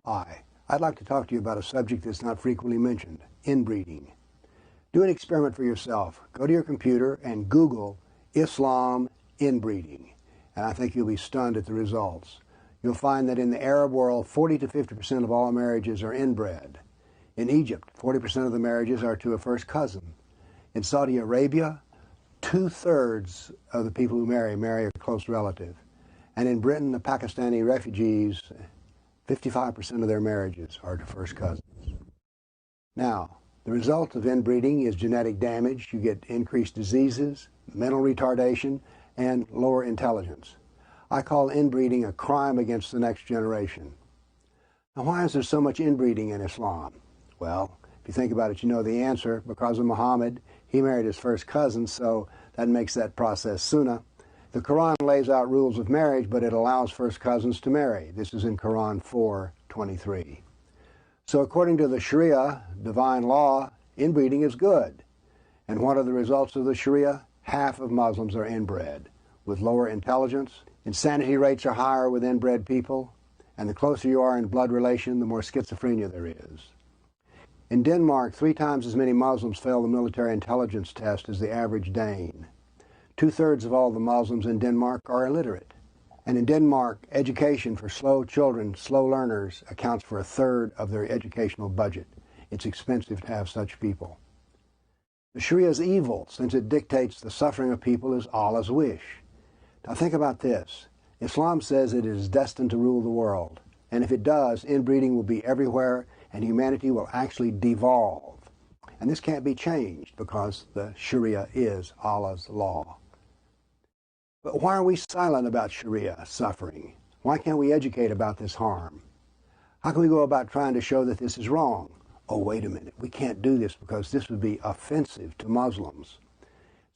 Hi, I'd like to talk to you about a subject that's not frequently mentioned, inbreeding. Do an experiment for yourself. Go to your computer and Google Islam inbreeding, and I think you'll be stunned at the results. You'll find that in the Arab world, 40 to 50% of all marriages are inbred. In Egypt, 40% of the marriages are to a first cousin. In Saudi Arabia, 2/3 of the people who marry a close relative. And in Britain, the Pakistani refugees, 55% of their marriages are to first cousins. Now, the result of inbreeding is genetic damage. You get increased diseases, mental retardation, and lower intelligence. I call inbreeding a crime against the next generation. Now, why is there so much inbreeding in Islam? Well, if you think about it, you know the answer. Because of Muhammad, he married his first cousin, so that makes that process sunnah. The Quran lays out rules of marriage, but it allows first cousins to marry. This is in Quran 4:23. So according to the Sharia, divine law, inbreeding is good. And what are the results of the Sharia? Half of Muslims are inbred, with lower intelligence. Insanity rates are higher with inbred people, and the closer you are in blood relation, the more schizophrenia there is. In Denmark, 3 times as many Muslims fail the military intelligence test as the average Dane. 2/3 of all the Muslims in Denmark are illiterate. And in Denmark, education for slow children, slow learners, accounts for 1/3 of their educational budget. It's expensive to have such people. The Sharia is evil, since it dictates the suffering of people as Allah's wish. Now think about this. Islam says it is destined to rule the world. And if it does, inbreeding will be everywhere, and humanity will actually devolve. And this can't be changed because the Sharia is Allah's law. But why are we silent about Sharia suffering? Why can't we educate about this harm? How can we go about trying to show that this is wrong? Oh, wait a minute, we can't do this because this would be offensive to Muslims.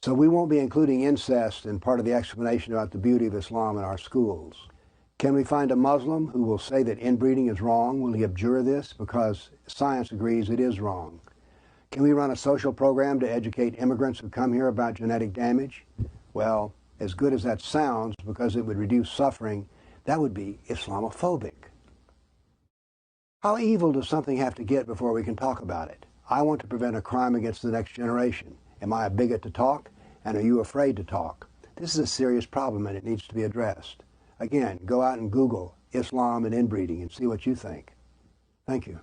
So we won't be including incest in part of the explanation about the beauty of Islam in our schools. Can we find a Muslim who will say that inbreeding is wrong? Will he abjure this because science agrees it is wrong? Can we run a social program to educate immigrants who come here about genetic damage? Well, as good as that sounds, because it would reduce suffering, that would be Islamophobic. How evil does something have to get before we can talk about it? I want to prevent a crime against the next generation. Am I a bigot to talk? And are you afraid to talk? This is a serious problem and it needs to be addressed. Again, go out and Google Islam and inbreeding and see what you think. Thank you.